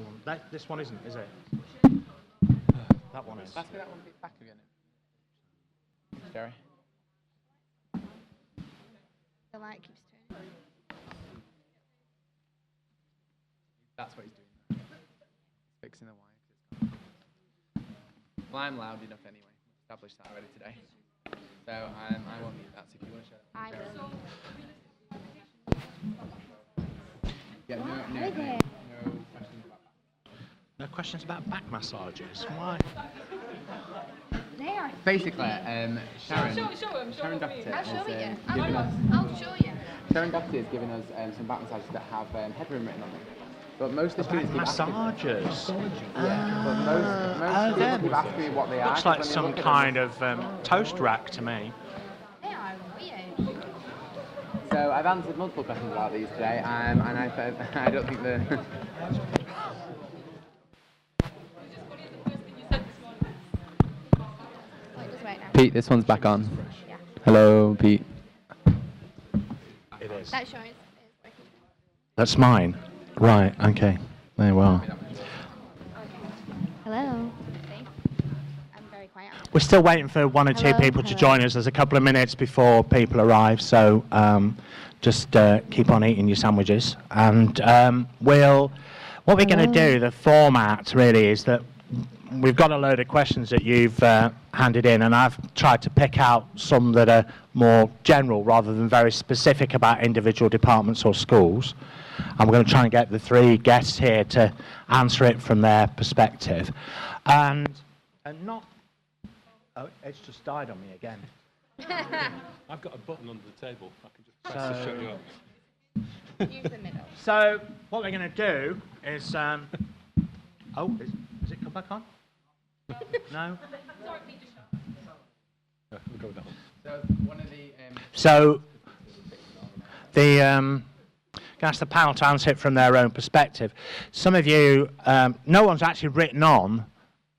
hold on. This one isn't, is it? That one is. Pass me that one bit back again. Jerry. The light keeps turning. That's what he's doing. Fixing the wire. Well, I'm loud enough anyway. We've established that already today. So I won't need that. So if you want to share that. I will. Yeah, no questions about that. No questions about back massages. Why? They are. Basically, Sharon. Show Doherty me. I'll show you. has given us. I'll show you. Sharon Doherty has given us some back massages that have headroom written on them. But most of the students keep Massages. asking. Yeah, but most students keep asking me what they are. Looks like some kind of toast rack to me. They are weird. So I've answered multiple questions about these today, and I don't think the. Oh, it does right now. Pete, this one's back on. Yeah. Hello, Pete. It is. That shows it's working. That's mine. Right, okay. There we are. Hello. See? I'm very quiet. We're still waiting for one or two people to join us. There's a couple of minutes before people arrive, so just keep on eating your sandwiches. And what we're going to do, the format really is that we've got a load of questions that you've handed in, and I've tried to pick out some that are more general rather than very specific about individual departments or schools. And we're going to try and get the three guests here to answer it from their perspective. And not... Oh, it's just died on me again. I've got a button under the table. I can just press to shut you up. Use the middle. So what we're going to do is... oh, is it come back on? No? Yeah, we'll go with that one. So one of the. So the... ask the panel to answer it from their own perspective. Some of you, no one's actually written on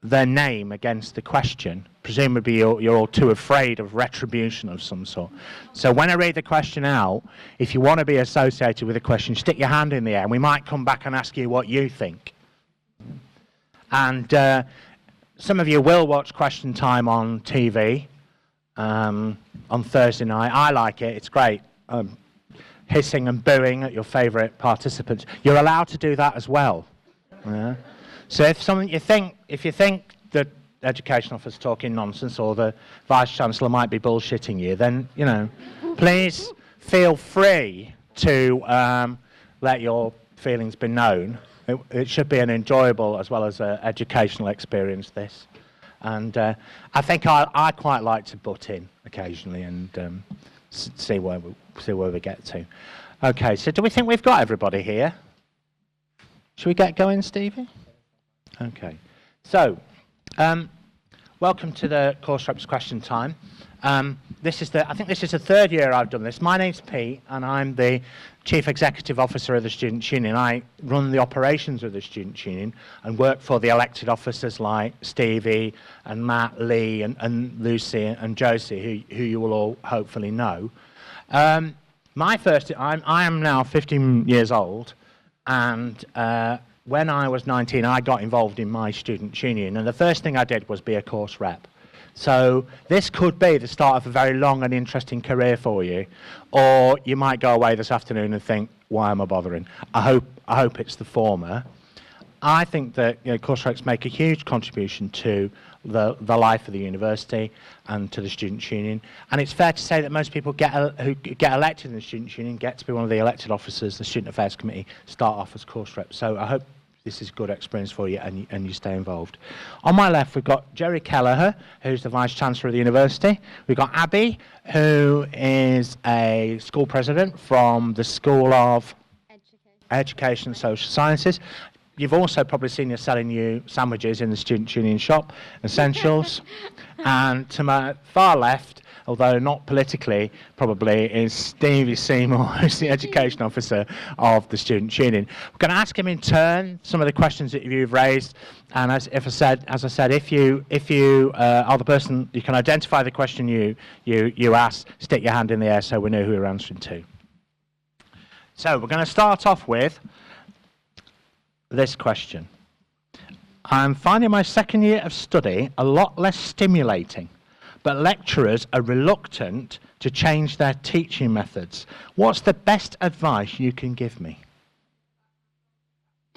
their name against the question. Presumably you're all too afraid of retribution of some sort. So when I read the question out, if you want to be associated with the question, stick your hand in the air and we might come back and ask you what you think. And some of you will watch Question Time on TV on Thursday night. I like it, it's great. Hissing and booing at your favourite participants. You're allowed to do that as well. Yeah? So if you think the education officer's talking nonsense or the vice chancellor might be bullshitting you, then please feel free to let your feelings be known. It should be an enjoyable as well as an educational experience. This, and I think I quite like to butt in occasionally and. See where we get to. Okay, so do we think we've got everybody here? Should we get going, Stevie? Okay. So, welcome to the course reps question time. I think this is the third year I've done this. My name's Pete, and I'm the Chief Executive Officer of the Students' Union. I run the operations of the Students' Union and work for the elected officers like Stevie and Matt, Lee and Lucy and Josie, who you will all hopefully know. I am now 15 years old, and when I was 19, I got involved in my Students' Union, and the first thing I did was be a course rep. So this could be the start of a very long and interesting career for you, or you might go away this afternoon and think, why am I bothering? I hope it's the former. I think that course reps make a huge contribution to the life of the university and to the Students' Union, and it's fair to say that most people who get elected in the Students' Union get to be one of the elected officers, the Student Affairs Committee, start off as course reps. So I hope this is a good experience for you and you stay involved. On my left, we've got Jerry Kelleher, who's the Vice-Chancellor of the university. We've got Abby, who is a school president from the School of Education and Social Sciences. You've also probably seen her selling you sandwiches in the Students' Union shop, Essentials. And to my far left, although not politically, probably, is Stevie Seymour, who's the Education Officer of the Students' Union. We're going to ask him in turn some of the questions that you've raised, and as I said, if you are the person, you can identify the question you asked, stick your hand in the air so we know who we're answering to. So we're going to start off with this question. I'm finding my second year of study a lot less stimulating, but lecturers are reluctant to change their teaching methods. What's the best advice you can give me?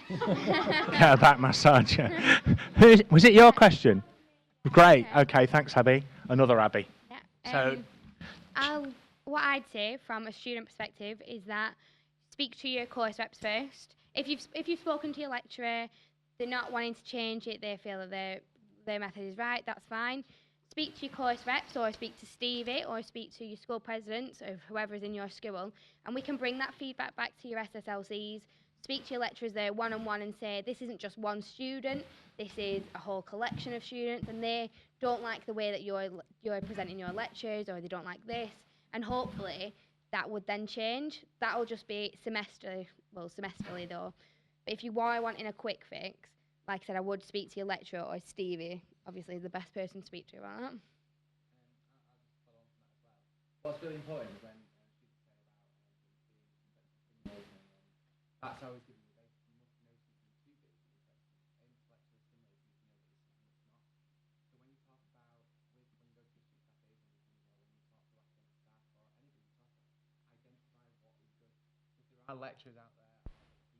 Get a back massage. Was it your question? Great. Okay, thanks, Abby. Another Abby. Yeah. What I'd say from a student perspective is that speak to your course reps first. If you've spoken to your lecturer, they're not wanting to change it, they feel that their method is right, that's fine. Speak to your course reps, or speak to Stevie, or speak to your school presidents, or whoever is in your school, and we can bring that feedback back to your SSLCs. Speak to your lecturers there one-on-one and say, this isn't just one student, this is a whole collection of students, and they don't like the way that you're presenting your lectures, or they don't like this, and hopefully that would then change. That'll just be semesterly though. But if you are wanting a quick fix, like I said, I would speak to your lecturer, or Stevie, obviously the best person to speak to about that. What's really important is when that's always given you basic. You must know something too big for your question. Intellectually stimulating, you know that it's not. So when you talk about, when you go to your student cafes and when you talk to academic staff or anybody you talk to, identify what is good. If there are lecturers out there that teach you that are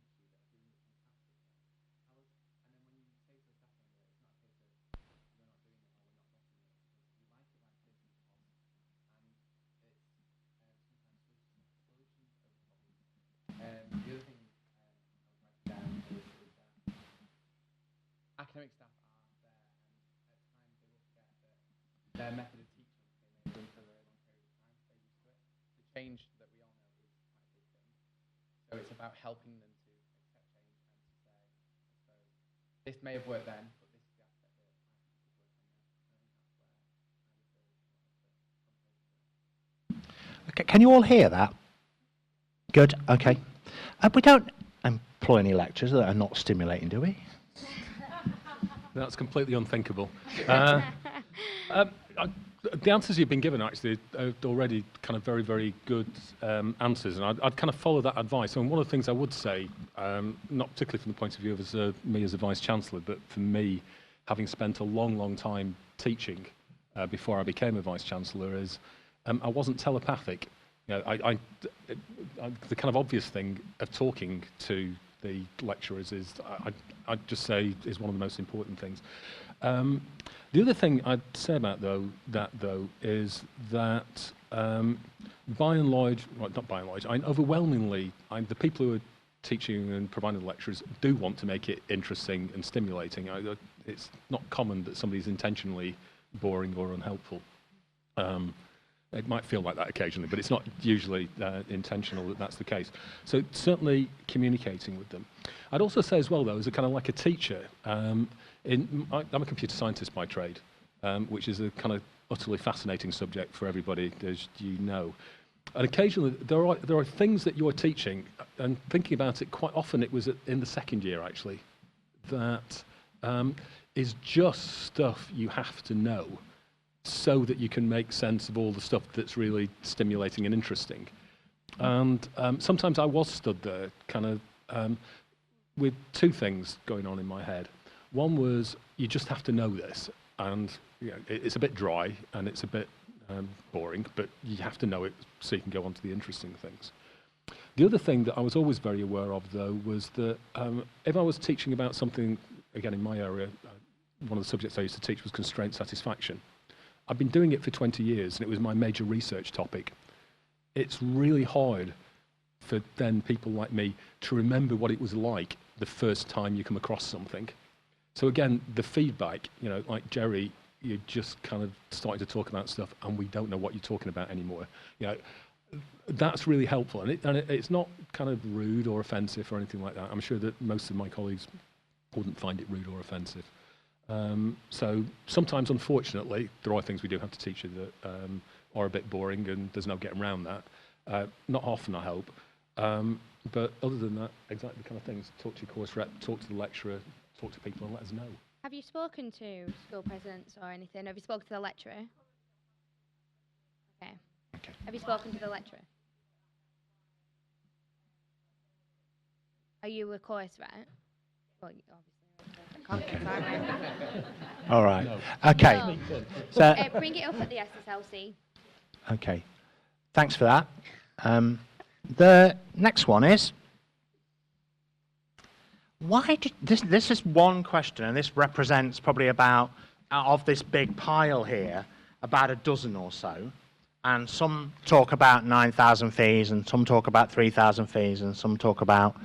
doing it fantastic, tell us. And then when you say to the staff member, it's not a case of you're not doing it or we're not bottoming it. It's we like it like this because, and it's sometimes solutions over problems. The other thing academic staff are there, and at times they will forget that their method of teaching they may have done for a very long period of time, they're used to it. The change that we all know is quite a big thing. So it's about helping them to accept change and to say, I suppose, this may have worked then, but this is the aspect that I think is working now. Okay, can you all hear that? Good, okay. We don't employ any lecturers that are not stimulating, do we? That's completely unthinkable. The answers you've been given actually are already kind of very, very good answers, and I'd kind of follow that advice. And one of the things I would say, not particularly from the point of view of me as a vice-chancellor, but for me, having spent a long, long time teaching before I became a vice-chancellor, is I wasn't telepathic. You know, the kind of obvious thing of talking to the lecturers is, I'd just say, is one of the most important things. The other thing I'd say about that is that by and large, well, not by and large, overwhelmingly, the people who are teaching and providing the lectures do want to make it interesting and stimulating. It's not common that somebody's intentionally boring or unhelpful. It might feel like that occasionally, but it's not usually intentional that that's the case. So certainly communicating with them. I'd also say as well, though, as a kind of like a teacher, I'm a computer scientist by trade, which is a kind of utterly fascinating subject for everybody, as you know. And occasionally there are things that you're teaching, and thinking about it, quite often it was in the second year actually, that is just stuff you have to know, so that you can make sense of all the stuff that's really stimulating and interesting. And sometimes I was stood there kind of with two things going on in my head. One was, you just have to know this, and you know, it's a bit dry and it's a bit boring, but you have to know it so you can go on to the interesting things. The other thing that I was always very aware of, though, was that if I was teaching about something, again in my area, one of the subjects I used to teach was constraint satisfaction. I've been doing it for 20 years, and it was my major research topic. It's really hard for then people like me to remember what it was like the first time you come across something. So again, the feedback, you know, like Jerry, you're just kind of starting to talk about stuff, and we don't know what you're talking about anymore. You know, that's really helpful, and it's not kind of rude or offensive or anything like that. I'm sure that most of my colleagues wouldn't find it rude or offensive. So sometimes, unfortunately, there are things we do have to teach you that are a bit boring, and there's no getting around that. Not often, I hope. But other than that, exactly the kind of things. Talk to your course rep, talk to the lecturer, talk to people and let us know. Have you spoken to school presidents or anything? Have you spoken to the lecturer? Okay. Have you spoken to the lecturer? Are you a course rep? Well, obviously, that's aren't All right. No. Okay. No. So, Bring it up at the SSLC. okay. Thanks for that. The next one is, why did this is one question, and this represents probably about, out of this big pile here, about a dozen or so. And some talk about 9,000 fees, and some talk about 3,000 fees, and some talk about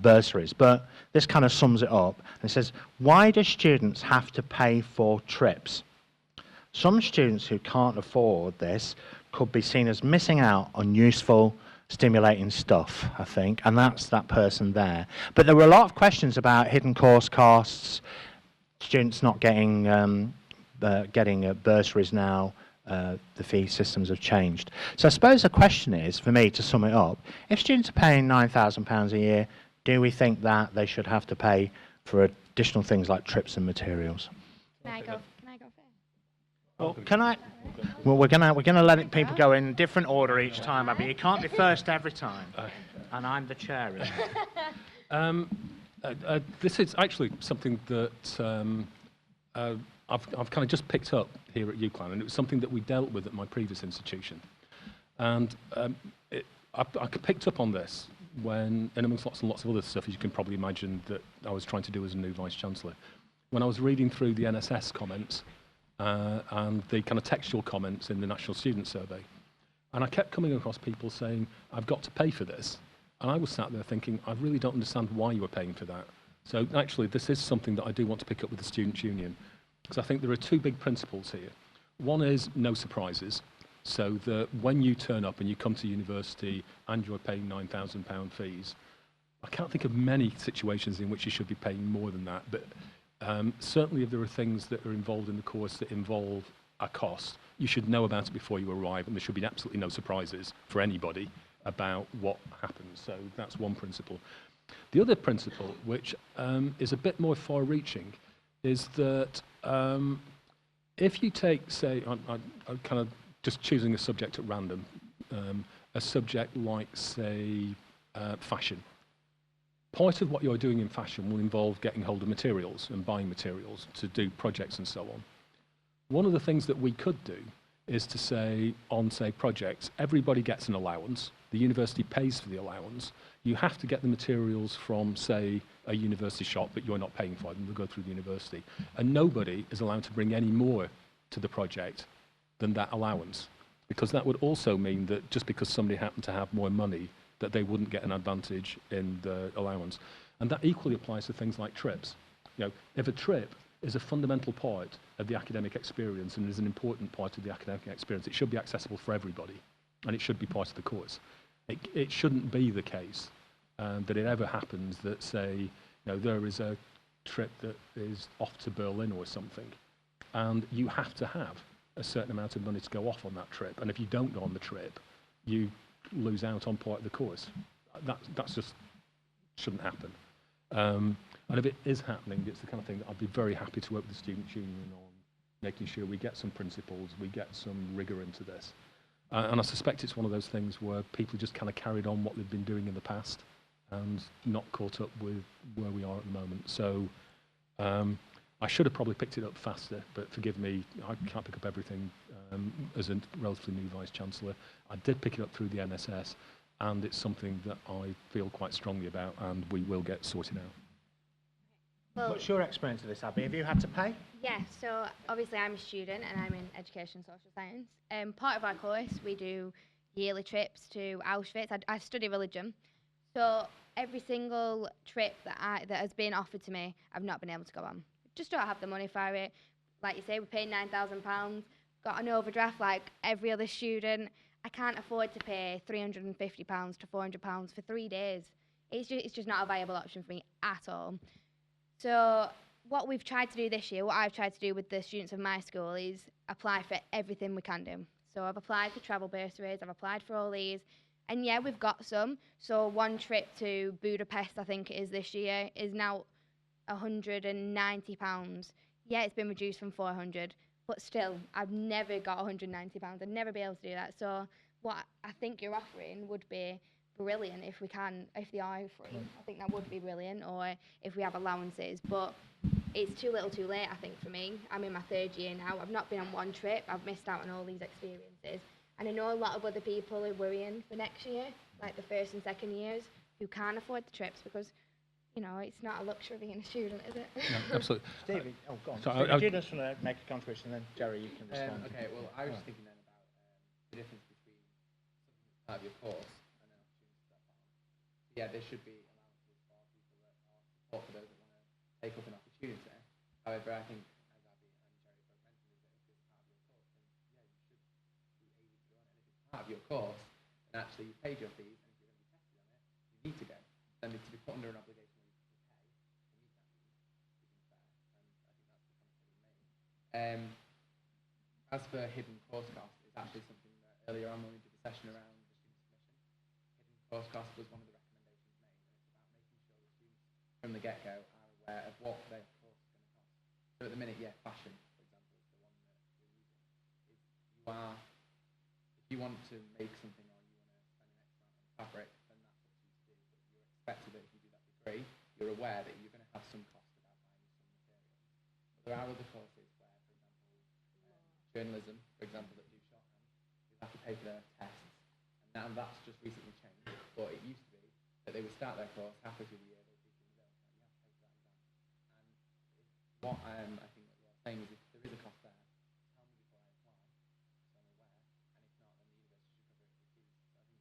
bursaries. But this kind of sums it up. And it says, why do students have to pay for trips? Some students who can't afford this could be seen as missing out on useful, stimulating stuff, I think, and that's that person there. But there were a lot of questions about hidden course costs, students not getting bursaries now. The fee systems have changed. So I suppose the question is, for me, to sum it up, if students are paying £9,000 a year, do we think that they should have to pay for additional things like trips and materials? Can I go first? Well, can I? Well, we're gonna let people go in different order each time, Abby. You can't be first every time, and I'm the chair. This is actually something that I've kind of just picked up here at Uclan, and it was something that we dealt with at my previous institution. And I picked up on this when, and amongst lots and lots of other stuff, as you can probably imagine, that I was trying to do as a new Vice-Chancellor. When I was reading through the NSS comments and the kind of textual comments in the National Student Survey, and I kept coming across people saying, I've got to pay for this. And I was sat there thinking, I really don't understand why you were paying for that. So actually, this is something that I do want to pick up with the Students' Union, because I think there are two big principles here. One is no surprises, so that when you turn up and you come to university and you're paying £9,000 fees, I can't think of many situations in which you should be paying more than that, but certainly if there are things that are involved in the course that involve a cost, you should know about it before you arrive, and there should be absolutely no surprises for anybody about what happens. So that's one principle. The other principle, which is a bit more far-reaching, is that if you take, say, I'm kind of just choosing a subject at random, a subject like, say, fashion. Part of what you're doing in fashion will involve getting hold of materials and buying materials to do projects and so on. One of the things that we could do is to say, on, say, projects, everybody gets an allowance, the university pays for the allowance, you have to get the materials from, say, a university shop, but you're not paying for them, they'll go through the university. And nobody is allowed to bring any more to the project than that allowance, because that would also mean that just because somebody happened to have more money, that they wouldn't get an advantage in the allowance. And that equally applies to things like trips. You know, if a trip is a fundamental part of the academic experience and is an important part of the academic experience, it should be accessible for everybody, and it should be part of the course. It shouldn't be the case that it ever happens that, say, you know, there is a trip that is off to Berlin or something, and you have to have a certain amount of money to go off on that trip, and if you don't go on the trip, you lose out on part of the course. That's just shouldn't happen. And if it is happening, it's the kind of thing that I'd be very happy to work with the Students' Union on, making sure we get some principles, we get some rigour into this. And I suspect it's one of those things where people just kind of carried on what they've been doing in the past and not caught up with where we are at the moment. So I should have probably picked it up faster, but forgive me, I can't pick up everything as a relatively new Vice-Chancellor. I did pick it up through the NSS, and it's something that I feel quite strongly about, and we will get sorted out. Well, What's your experience of this, Abby? Have you had to pay? yeah, so obviously I'm a student and I'm in education and social science. Part of our course, we do yearly trips to Auschwitz. I study religion. So every single trip that has been offered to me, I've not been able to go on. Just don't have the money for it. Like you say, we paid £9,000, got an overdraft like every other student. I can't afford to pay £350 to £400 for 3 days. It's just not a viable option for me at all. So what we've tried to do this year, what I've tried to do with the students of my school, is apply for everything we can do. So I've applied for travel bursaries, I've applied for all these, and yeah, we've got some. So one trip to Budapest, I think it is this year, is now £190. Yeah, it's been reduced from 400, but still, I've never got £190. I'd never be able to do that. So what I think you're offering would be brilliant if we can, if they are free. I think that would be brilliant, or if we have allowances. But it's too little too late, I think, for me. I'm in my 3rd year now. I've not been on one trip. I've missed out on all these experiences. And I know a lot of other people are worrying for next year, like the 1st and 2nd years, who can't afford the trips because, you know, it's not a luxury being a student, is it? No, absolutely. Stevie, oh, go on. So Stevie, do you just want to make a contribution, and then Jerry, you can respond. Okay, well, I was thinking then about the difference between something that's part of your course and an opportunity to step on. Yeah, there should be allowances for people that are support for those that want to take up an opportunity. However, I think, as Abby and Jerry both mentioned, is that if it's part of your course, then yeah, you should be able to go on. And if it's part of your course, and actually you paid your fees, and if you're going to be tested on it, you need to go. Then to be put under an obligation where you have to pay to meet that fee isn't fair. And I think that's the point that we made. As for hidden course costs, it's actually something that earlier on when we did the session around the student submission, hidden course cost was one of the recommendations made, and it's about making sure that students from the get-go are aware of what their course is going to cost. So at the minute, yeah, fashion, for example, is the one that we're using. If you want to make something or you want to spend an X amount on fabric, then that's what you do. But you're expected that if you do that degree, you're aware that you're going to have some cost about buying some materials. But there are other courses where, for example, journalism, for example, that do shorthand, you have to pay for their tests. And now that's just recently changed. But it used to be that they would start their course halfway through the year, they'd be things else, like you have to pay for that exam. And what I think that you're saying is if there is a cost there, tell me before I apply, so I'm aware. And if not, then the university should cover it with fees.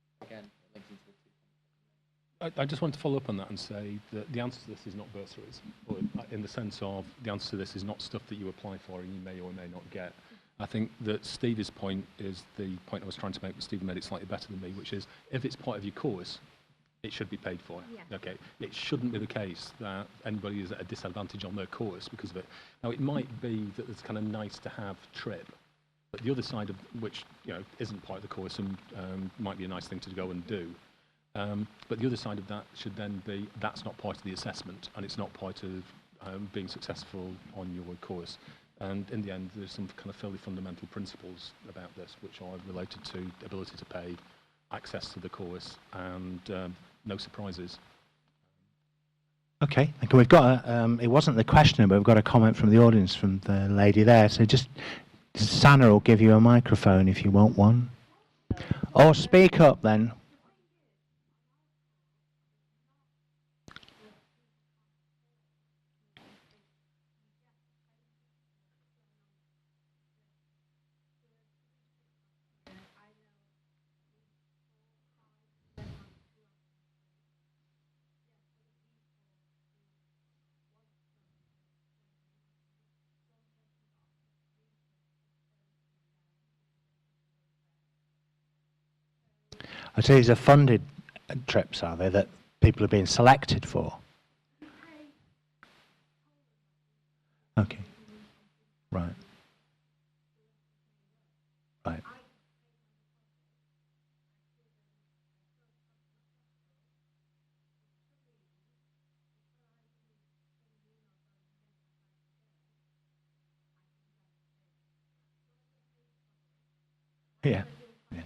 So I think, again, it links into the 2 points that you made. I just want to follow up on that and say that the answer to this is not bursaries, or in the sense of the answer to this is not stuff that you apply for and you may or may not get. I think that Stevie's point is the point I was trying to make, but Stevie made it slightly better than me, which is if it's part of your course, it should be paid for. Yeah. Okay, it shouldn't be the case that anybody is at a disadvantage on their course because of it. Now, it might be that it's kind of nice to have trip, but the other side of which isn't part of the course and might be a nice thing to go and do. But the other side of that should then be that's not part of the assessment and it's not part of being successful on your course. And in the end, there's some kind of fairly fundamental principles about this, which are related to ability to pay, access to the course, and no surprises. Okay, we've got it wasn't the questioner, but we've got a comment from the audience from the lady there. So just, Sana will give you a microphone if you want one. Or speak up then. I see these are funded trips, are they, that people are being selected for? Okay. Right. Right. Yeah. Yeah.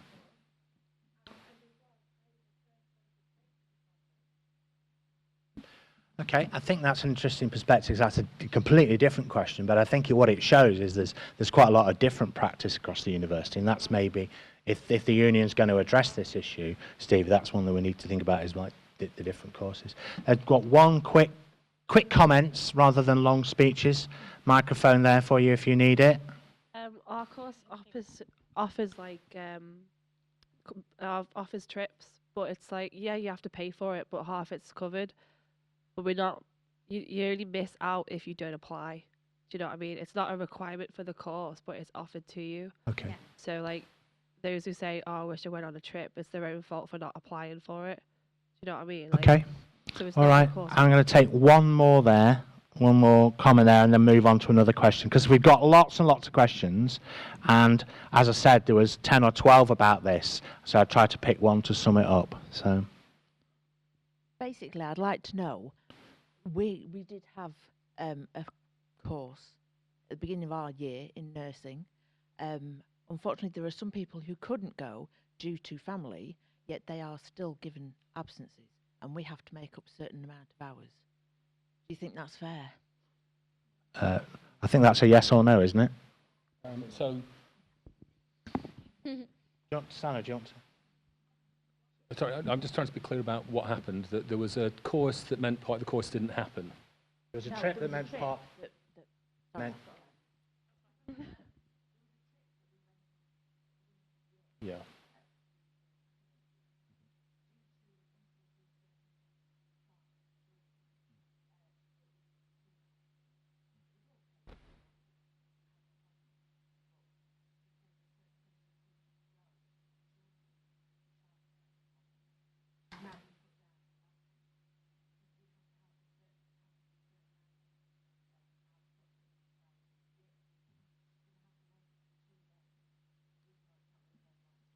Okay, I think that's an interesting perspective. That's a completely different question, but I think what it shows is there's quite a lot of different practice across the university, and that's maybe if the union's going to address this issue, Steve, that's one that we need to think about is like the different courses. I've got one quick comments rather than long speeches. Microphone there for you if you need it. Our course offers like offers trips, but it's like you have to pay for it, but half it's covered. But we're not. You only miss out if you don't apply. Do you know what I mean? It's not a requirement for the course, but it's offered to you. Okay. Yeah. So like those who say, "Oh, I wish I went on a trip," it's their own fault for not applying for it. Do you know what I mean? Like, Okay. So it's All not right. the course. I'm going to take one more comment there, and then move on to another question because we've got lots and lots of questions. And as I said, there was 10 or 12 about this, so I tried to pick one to sum it up. So basically, I'd like to know. We did have a course at the beginning of our year in nursing. Unfortunately, there are some people who couldn't go due to family yet they are still given absences, and we have to make up a certain amount of hours. Do you think that's fair? I think that's a yes or no, isn't it? So, Sana, do you want to? sorry, I'm just trying to be clear about what happened. That there was a course that meant part of the course didn't happen. There was a trip that meant part. Meant. Yeah.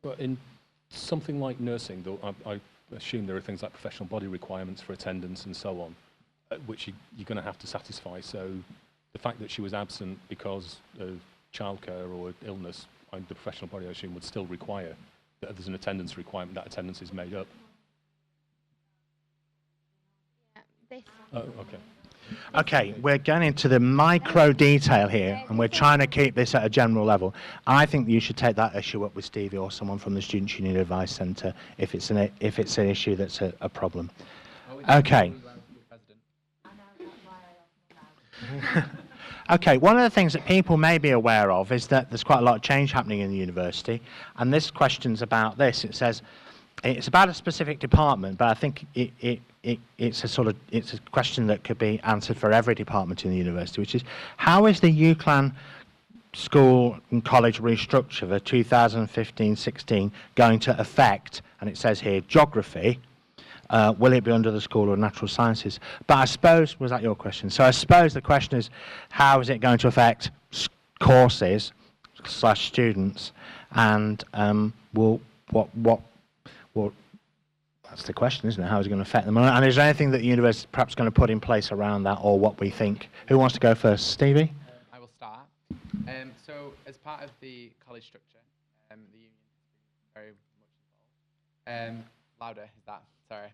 But in something like nursing, though, I assume there are things like professional body requirements for attendance and so on, which you're going to have to satisfy. So the fact that she was absent because of childcare or illness, the professional body, I assume, would still require that if there's an attendance requirement, that attendance is made up. Yeah, this. Oh, okay. Okay, we're going into the micro detail here, and we're trying to keep this at a general level. I think you should take that issue up with Stevie or someone from the Students' Union Advice Centre if it's an issue that's a problem. Okay. Okay, one of the things that people may be aware of is that there's quite a lot of change happening in the university, and this question's about this. It says it's about a specific department, but I think it's a question that could be answered for every department in the university, which is how is the Uclan school and college restructure for 2015-16 going to affect, and it says here, geography? Will it be under the School of Natural Sciences? But I suppose, was that your question? So I suppose the question is, how is it going to affect courses / students, and well, that's the question, isn't it? How is it going to affect them? And is there anything that the university is perhaps going to put in place around that, or what we think? Who wants to go first? Stevie? I will start. So, as part of the college structure, the union is very much involved. Louder is that? Sorry.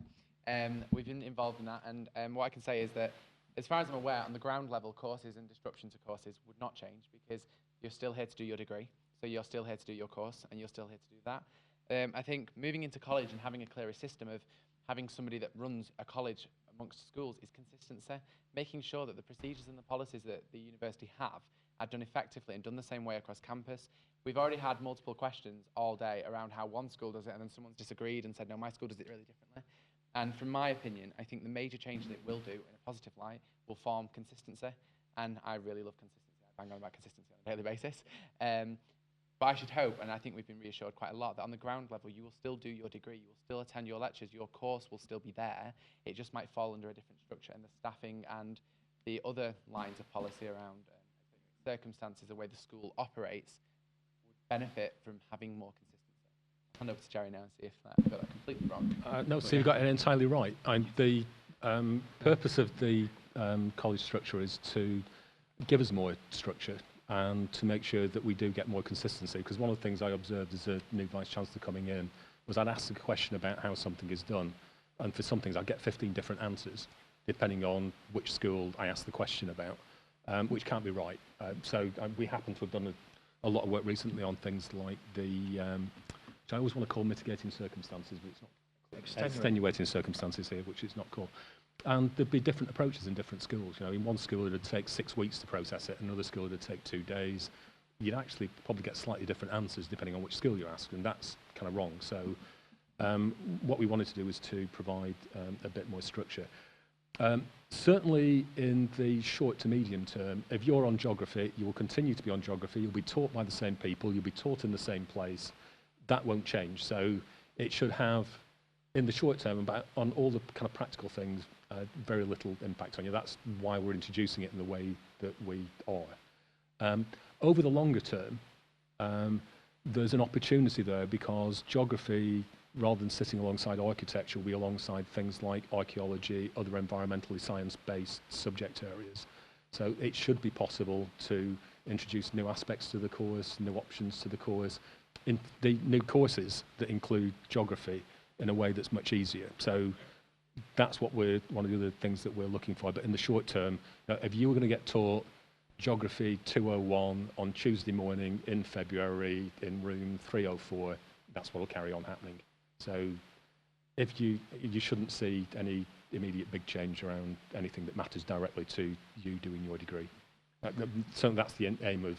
We've been involved in that, and what I can say is that, as far as I'm aware, on the ground level, courses and disruption to courses would not change because you're still here to do your degree, so you're still here to do your course, and you're still here to do that. I think moving into college and having a clearer system of having somebody that runs a college amongst schools is consistency, making sure that the procedures and the policies that the university have are done effectively and done the same way across campus. We've already had multiple questions all day around how one school does it, and then someone's disagreed and said, no, my school does it really differently. And from my opinion, I think the major change that it will do in a positive light will form consistency, and I really love consistency. I bang on about consistency on a daily basis. But I should hope, and I think we've been reassured quite a lot, that on the ground level you will still do your degree, you will still attend your lectures, your course will still be there. It just might fall under a different structure, and the staffing and the other lines of policy around circumstances, the way the school operates, would benefit from having more consistency. I'll hand over to Jerry now and see if I got that completely wrong. No, so you've got it entirely right. The purpose of the college structure is to give us more structure and to make sure that we do get more consistency. Because one of the things I observed as a new Vice-Chancellor coming in was I'd ask a question about how something is done, and for some things I'd get 15 different answers, depending on which school I asked the question about, which can't be right. So we happen to have done a lot of work recently on things like the, which I always want to call mitigating circumstances, but it's not extenuating circumstances here, which is not called. And there'd be different approaches in different schools. You know, in one school it would take 6 weeks to process it, another school it would take 2 days. You'd actually probably get slightly different answers depending on which school you ask, and that's kind of wrong. So what we wanted to do was to provide a bit more structure. Certainly in the short to medium term, if you're on geography, you will continue to be on geography, you'll be taught by the same people, you'll be taught in the same place. That won't change. So it should have, in the short term, but on all the kind of practical things, very little impact on you. That's why we're introducing it in the way that we are. Over the longer term, there's an opportunity there because geography, rather than sitting alongside architecture, will be alongside things like archaeology, other environmentally science-based subject areas. So it should be possible to introduce new aspects to the course, new options to the course. In the new courses that include geography, in a way that's much easier. So that's what one of the other things that we're looking for. But in the short term, if you were going to get taught Geography 201 on Tuesday morning in February in room 304, that's what will carry on happening. So if you shouldn't see any immediate big change around anything that matters directly to you doing your degree. So that's the aim of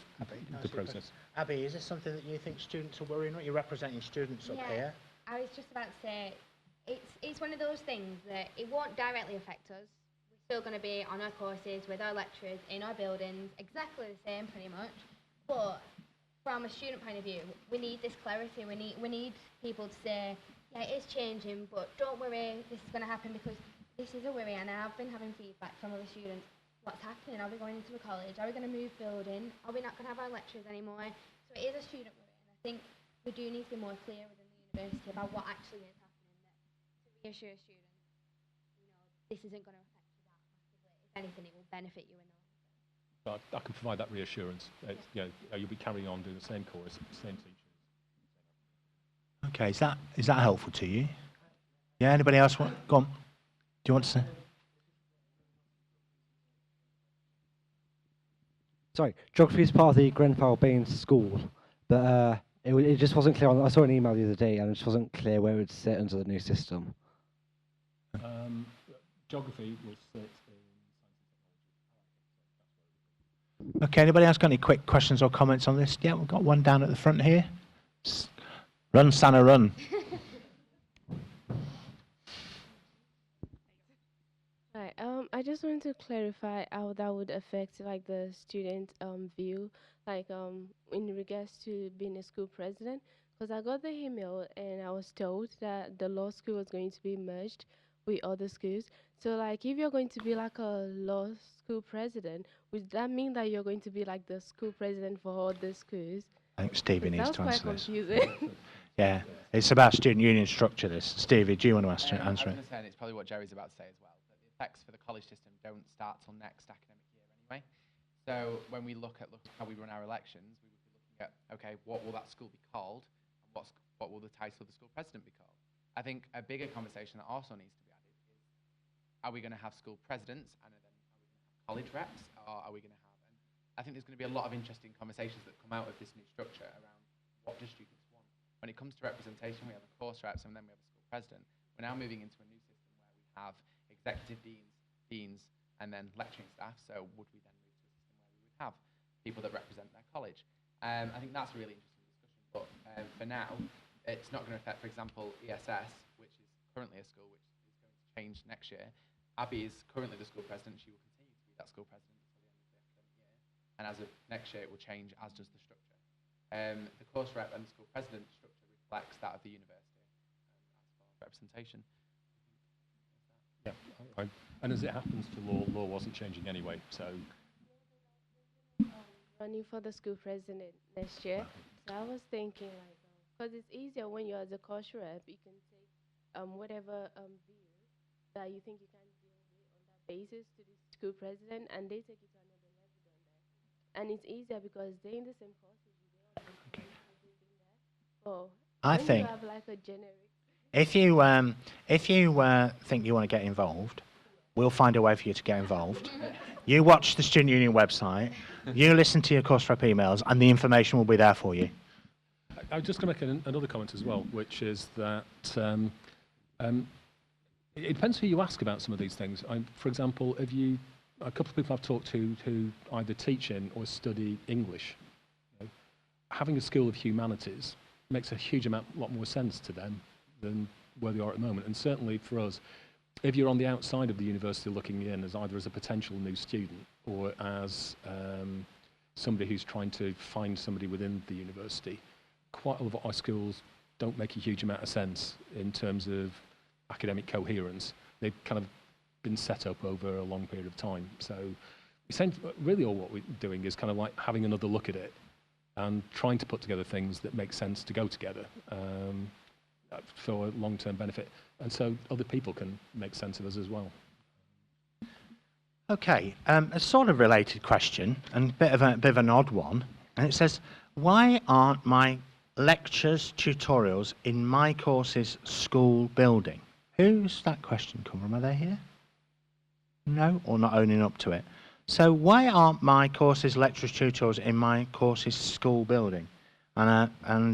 the process. Abby, is this something that you think students are worrying about? You're representing students up here. I was just about to say, it's one of those things that it won't directly affect us. We're still going to be on our courses with our lecturers in our buildings, exactly the same pretty much. But from a student point of view, we need this clarity. We need people to say, yeah, it is changing, but don't worry, this is going to happen, because this is a worry, and I've been having feedback from other students. What's happening? Are we going into a college? Are we going to move building? Are we not going to have our lecturers anymore? So it is a student worry, and I think we do need to be more clear within the university about what actually is happening, to reassure students, this isn't going to affect you that massively. If anything, it will benefit you in the long term. I can provide that reassurance. You'll be carrying on doing the same course, same teachers. Okay, is that helpful to you? Yeah, anybody else want? Go on. Do you want to say? Sorry, geography is part of the Grenfell Baines School, but it just wasn't clear. I saw an email the other day, and it just wasn't clear where it would sit under the new system. Geography will sit in science and technology. Okay, anybody else got any quick questions or comments on this? Yeah, we've got one down at the front here. Run, Santa, run. Right. I just wanted to clarify how that would affect like the student view, like in regards to being a school president. Because I got the email and I was told that the law school was going to be merged with other schools. So like, if you're going to be like a law school president, would that mean that you're going to be like the school president for all the schools? I think Stevie needs to That's answer quite this. confusing. Yeah, it's about student union structure, this. Stevie, do you want to answer I was it? going to say, and it's probably what Jerry's about to say as well, that the effects for the college system don't start till next academic year anyway. So when we look at how we run our elections, we would be looking at, okay, what will that school be called, and what will the title of the school president be called? I think a bigger conversation that also needs to be added is, are we going to have school presidents, and then are we going to have college reps, or are we going to have, and I think there's going to be a lot of interesting conversations that come out of this new structure around what do students want. When it comes to representation, we have a course reps and then we have a school president. We're now moving into a new system where we have executive deans, and then lecturing staff. So would we then move to a system where we would have people that represent their college? I think that's a really interesting discussion. But for now, it's not going to affect, for example, ESS, which is currently a school which is going to change next year. Abby is currently the school president. She will continue to be that school president until the end of the academic year. And as of next year, it will change, as does the structure. The course rep and the school president structure reflects that of the university as for representation. Yeah, and as it happens to law wasn't changing anyway, so. Running for the school president next year, so I was thinking like, because it's easier when you're as a course rep, you can take whatever view that you think you can deal with on that basis to the school president, and they take it to another level down there. And it's easier because they're in the same courses. Oh, I think you have like a generic. if you think you want to get involved, we'll find a way for you to get involved. You watch the Student Union website, you listen to your course rep emails, and the information will be there for you. I was just going to make another comment as well, which is that it depends who you ask about some of these things. For example, a couple of people I've talked to who either teach in or study English, having a School of Humanities makes a lot more sense to them than where they are at the moment. And certainly for us, if you're on the outside of the university looking in as either as a potential new student or as somebody who's trying to find somebody within the university, quite a lot of our schools don't make a huge amount of sense in terms of academic coherence. They've kind of been set up over a long period of time. So really all what we're doing is kind of like having another look at it and trying to put together things that make sense to go together for long-term benefit. And so other people can make sense of us as well. Okay, a sort of related question, and a bit of an odd one. And it says, why aren't my lectures, tutorials in my course's school building. Who's that question come from? Are they here? No, or not owning up to it. So why aren't my courses, lectures, tutorials in my course's school building? And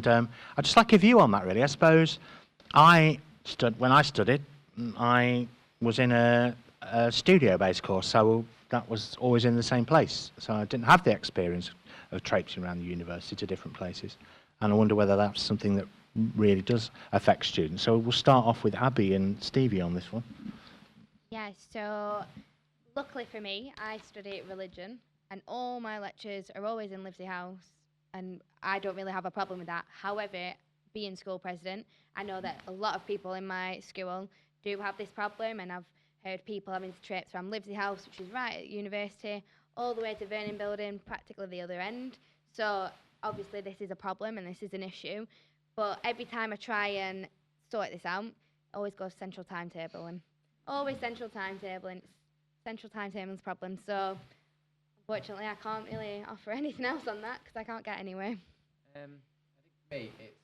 I'd just like a view on that, really. I suppose when I studied, I was in a studio-based course, so that was always in the same place. So I didn't have the experience of traipsing around the university to different places. And I wonder whether that's something that really does affect students. So we'll start off with Abby and Stevie on this one. Yeah, so luckily for me, I study religion, and all my lectures are always in Livesey House, and I don't really have a problem with that. However, being school president, I know that a lot of people in my school do have this problem, and I've heard people having to traipse from Livesey House, which is right at university, all the way to Vernon Building, practically the other end. So obviously this is a problem and this is an issue, but every time I try and sort this out, it always goes central timetabling. Always central timetabling. Central timetabling's problem. So unfortunately, I can't really offer anything else on that because I can't get anywhere. I think for me, it's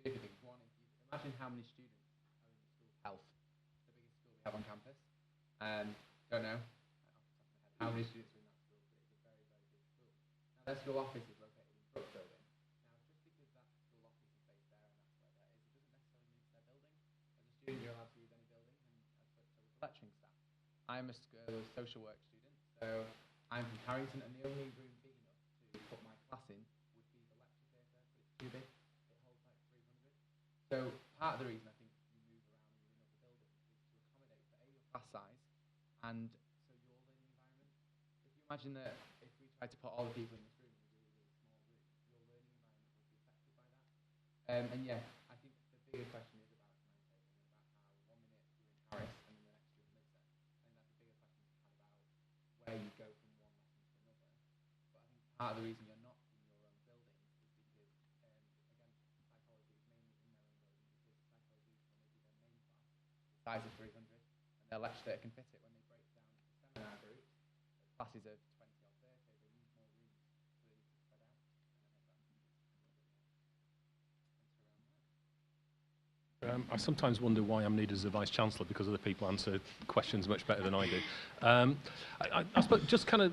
two different things. One, if you imagine how many students are in the school health, the biggest school we have on campus. Don't know how many students are in that school, but it's a very, very big school. Now, their school office is located in Brook Building. Now, just because that school office is based there and that's where that is, it doesn't necessarily mean it's their building. As a student, you're allowed to use any building, and so is the lecturing staff. I'm a social work student, so I'm from Carrington, and the only room big enough to put my class in would be the lecture theatre, but it's too big. It holds like 300. So part of the reason I think you move around and you're in other buildings is to accommodate for your class size and so your learning environment. If you imagine that if we tried to put all the people in this room in a really, really small room, your learning environment would be affected by that. And yeah, I think the bigger question is about timetabling, about how 1 minute you're in Paris and then the next you're in Lisbon. I think that's the bigger question to have about where you go from one lesson to another. But I think part of the reason you're not in your own building is because, again, psychology is mainly in their own building because psychology is maybe their main class, the size of 300, and their lecture theatre can fit it. When they break down into seminar groups, classes of 20 or 30, they need more rooms, so they need to spread out. I sometimes wonder why I'm needed as a Vice-Chancellor, because other people answer questions much better than I do. I suppose just kind of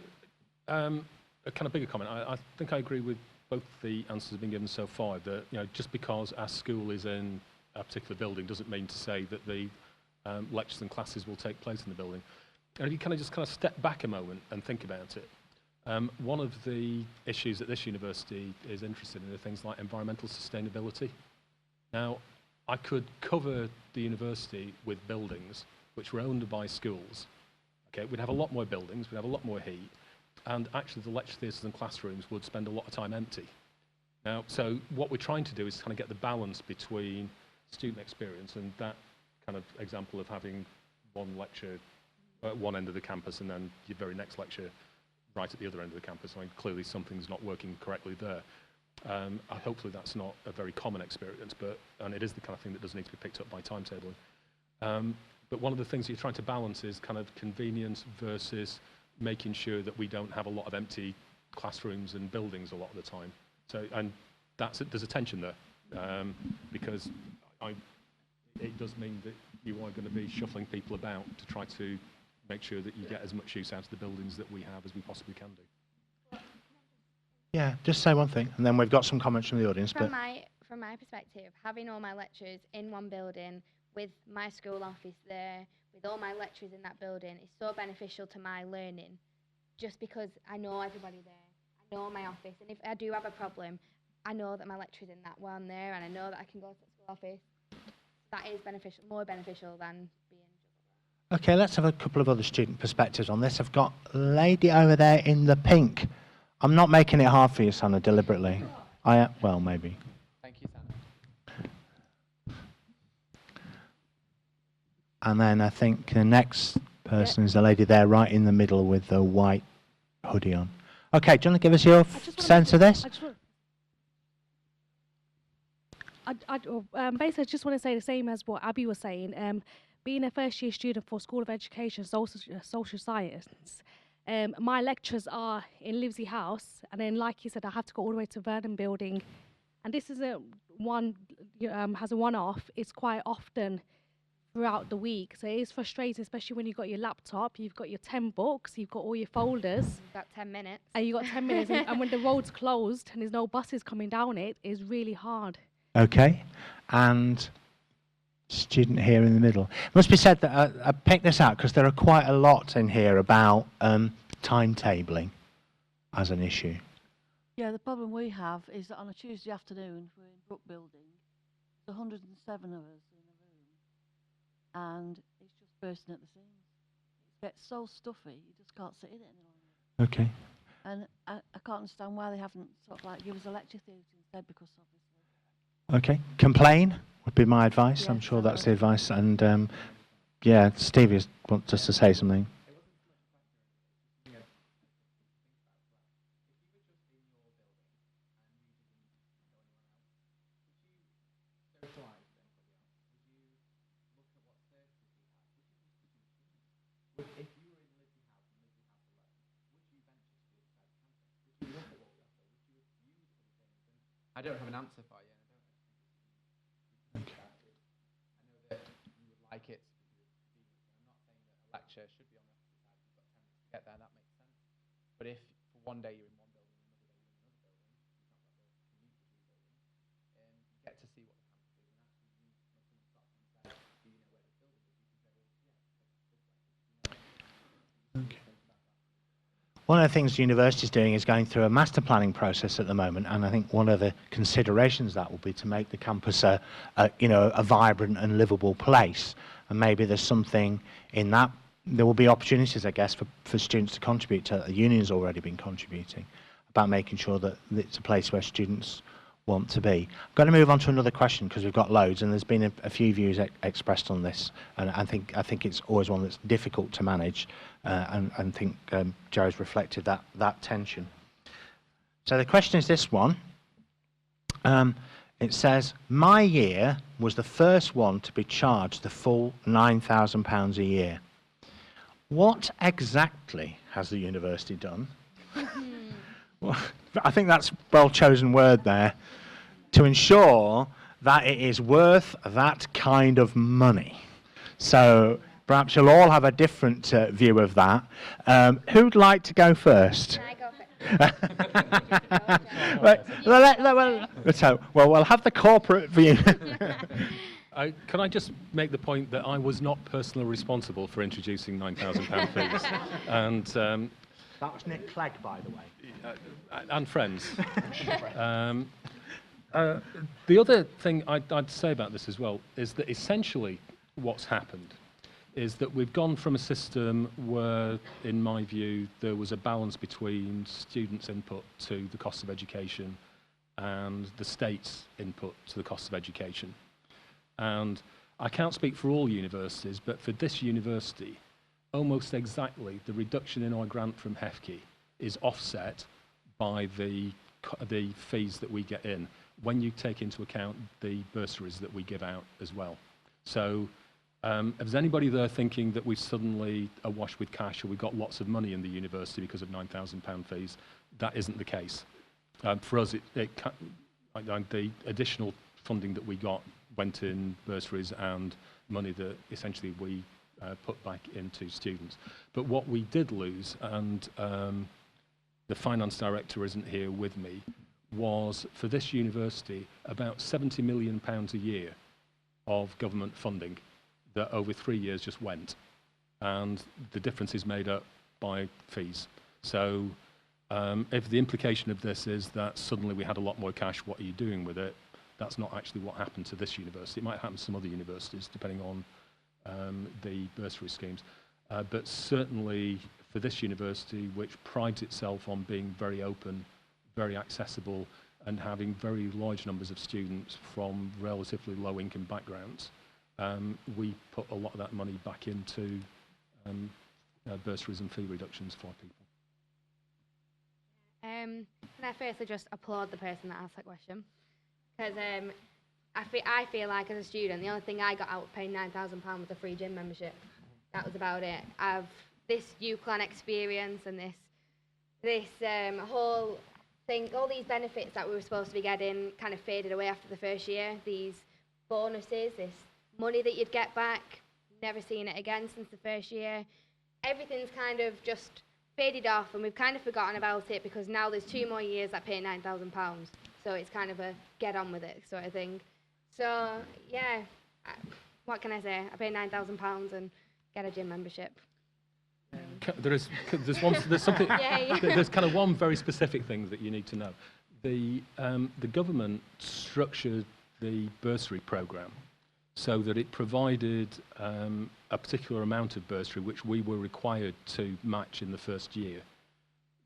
a kind of bigger comment. I think I agree with both the answers that have been given so far, that just because our school is in a particular building doesn't mean to say that the lectures and classes will take place in the building. And if you kind of step back a moment and think about it, one of the issues that this university is interested in are things like environmental sustainability. Now, I could cover the university with buildings which were owned by schools. Okay, we'd have a lot more buildings, we'd have a lot more heat, and actually the lecture theatres and classrooms would spend a lot of time empty. Now, so what we're trying to do is kind of get the balance between student experience and that kind of example of having one lecture at one end of the campus and then your very next lecture right at the other end of the campus. I mean, clearly something's not working correctly there. Hopefully that's not a very common experience, and it is the kind of thing that does need to be picked up by timetabling. But one of the things that you're trying to balance is kind of convenience versus making sure that we don't have a lot of empty classrooms and buildings a lot of the time. So, and there's a tension there, because it does mean that you are going to be shuffling people about to try to make sure that you get as much use out of the buildings that we have as we possibly can do. Yeah, just say one thing, and then we've got some comments from the audience. From my perspective, having all my lectures in one building with my school office there, with all my lectures in that building, is so beneficial to my learning. Just because I know everybody there, I know my office, and if I do have a problem, I know that my lecture's in that one there, and I know that I can go to the school office. That is beneficial, more beneficial than being. Okay, let's have a couple of other student perspectives on this. I've got a lady over there in the pink. I'm not making it hard for you, Sana, deliberately. Well, maybe. Thank you, Sana. And then I think the next person is the lady there right in the middle with the white hoodie on. Okay, do you want to give us your sense of this? Basically, I just want to say the same as what Abby was saying. Being a first-year student for School of Education, Social Science, my lectures are in Livesey House, and then, like you said, I have to go all the way to Vernon Building, and this isn't one has a one-off. It's quite often throughout the week, so it is frustrating, especially when you've got your laptop, you've got your 10 books, you've got all your folders, About 10 minutes. and you've got 10 minutes, and when the road's closed and there's no buses coming down it, is really hard. Okay, and student here in the middle. It must be said that I picked this out because there are quite a lot in here about timetabling as an issue. Yeah, the problem we have is that on a Tuesday afternoon, we're in Brook Building, there's 107 of us in a room, and it's just bursting at the seams. It gets so stuffy, you just can't sit in it any longer. Okay. And I can't understand why they haven't sort of like give us a lecture theatre instead, because obviously. Okay. Complain would be my advice. Yes, I'm sure I that's would. the advice. And yeah, Stevie wants us to say something. I don't have an answer for you. I know that you would like it. I'm not saying that a lecture should be on the opposite side. You've got 10 minutes to get there. That makes sense. But if for one day you're in one building, another day you're in another building, you've not got the commute between buildings, you get to see what the campus is. And actually, when someone stops and says, "Do you know where this building is?" You can say, "Well, yeah." One of the things the university is doing is going through a master planning process at the moment, and I think one of the considerations that will be to make the campus a vibrant and livable place. And maybe there's something in that. There will be opportunities, I guess, for students to contribute to. The union's already been contributing about making sure that it's a place where students want to be. I'm going to move on to another question because we've got loads, and there's been a few views expressed on this, and I think it's always one that's difficult to manage, and think Joe's reflected that tension. So the question is this one. It says, my year was the first one to be charged the full £9,000 a year. What exactly has the university done? Well, I think that's a well-chosen word there, to ensure that it is worth that kind of money. So perhaps you'll all have a different view of that. Who'd like to go first? Can I go first? Well, we'll have the corporate view. Can I just make the point that I was not personally responsible for introducing £9,000 fees, and That was Nick Clegg, by the way. and friends. The other thing I'd say about this as well is that essentially what's happened is that we've gone from a system where, in my view, there was a balance between students' input to the cost of education and the state's input to the cost of education. And I can't speak for all universities, but for this university, almost exactly the reduction in our grant from HEFCE is offset by the fees that we get in when you take into account the bursaries that we give out as well. So if there's anybody there thinking that we suddenly are awash with cash or we've got lots of money in the university because of £9,000 fees, that isn't the case. For us, the additional funding that we got went in bursaries and money that essentially we put back into students. But what we did lose, and the finance director isn't here with me, was for this university about £70 million a year of government funding that over 3 years just went. And the difference is made up by fees. So if the implication of this is that suddenly we had a lot more cash, what are you doing with it? That's not actually what happened to this university. It might happen to some other universities, depending on the bursary schemes. But certainly for this university, which prides itself on being very open, very accessible, and having very large numbers of students from relatively low-income backgrounds, we put a lot of that money back into bursaries and fee reductions for people. Can I firstly just applaud the person that asked that question? Because I feel like as a student, the only thing I got out of paying £9,000 was a free gym membership. That was about it. This Uclan experience and this whole think all these benefits that we were supposed to be getting kind of faded away after the first year. These bonuses, this money that you'd get back, never seen it again since the first year. Everything's kind of just faded off, and we've kind of forgotten about it because now there's 2 more years that pay £9,000. So it's kind of a get on with it sort of thing. So yeah, what can I say? I pay £9,000 and get a gym membership. There's something. Yeah. There's kind of one very specific thing that you need to know. The government structured the bursary program so that it provided a particular amount of bursary which we were required to match in the first year.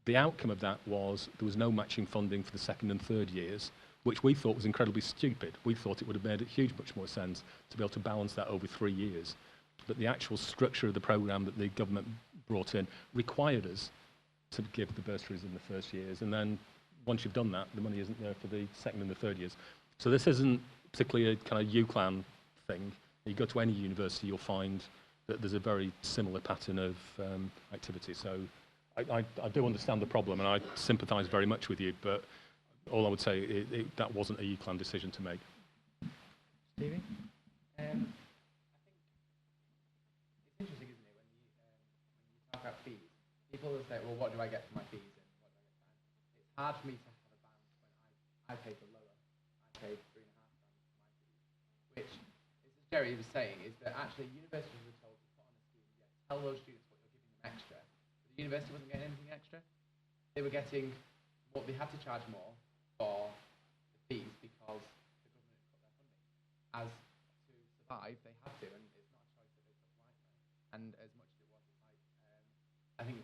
The outcome of that was there was no matching funding for the second and third years, which we thought was incredibly stupid. We thought it would have made much more sense to be able to balance that over 3 years. But the actual structure of the program that the government brought in required us to give the bursaries in the first years, and then once you've done that, the money isn't there for the second and the third years. So this isn't particularly a kind of Uclan thing. You go to any university, you'll find that there's a very similar pattern of activity. So I do understand the problem, and I sympathise very much with you, but all I would say, that wasn't a Uclan decision to make. Stevie? I think it's interesting, isn't it, when you talk about fees, people will say, well, what do I get for my fees and what do I get for mine? It's hard for me to have a balance when I paid the lower. I paid £3,500 for my fees, which, as Jerry was saying, is that actually universities were told to put on a scheme, tell those students what you're giving them extra. But the university wasn't getting anything extra. They were getting what they had to charge more for the fees because the government cut their funding. As to survive, they had to, and it's not a choice that they took lightly. And as much as it was, it's like, I think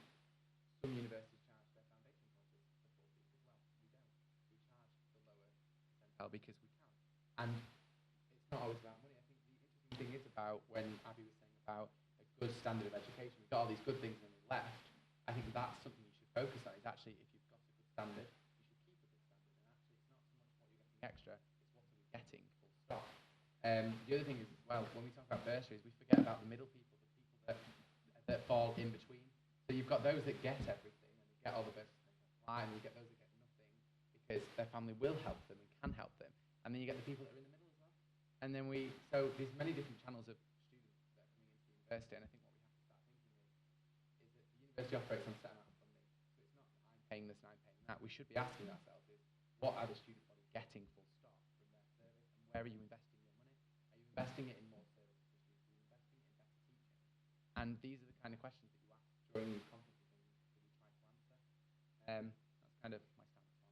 some universities charge their foundation courses the full fees as well. We don't. We charge the lower percentile because we can. And it's not always about money. I think the interesting thing is about when Abby was saying about a good standard of education, we've got all these good things and we left. I think that's something you should focus on, is actually if you've got a good standard, you should keep a good standard. And actually it's not so much what you're getting extra, it's what are we getting, full stop. The other thing is as well, when we talk about bursaries, we forget about the middle people, the people that fall in between. So you've got those that get everything and they get all the bursaries and they apply, and you get those that get nothing because their family will help them and can help them. And then you get the people that are in the middle as well. And then so there's many different channels of students that are coming into the university, and I think what we have to start thinking is that the university operates on a set amount of funding. So it's not I'm paying this and I'm paying that. We should be asking ourselves is, what are the student body getting full stop from their service, and where are you investing your money? Are you investing it in more services for students? Are you investing it in better teaching? And these are the kind of questions that you ask during these conferences and that we try to answer. That's kind of my stance on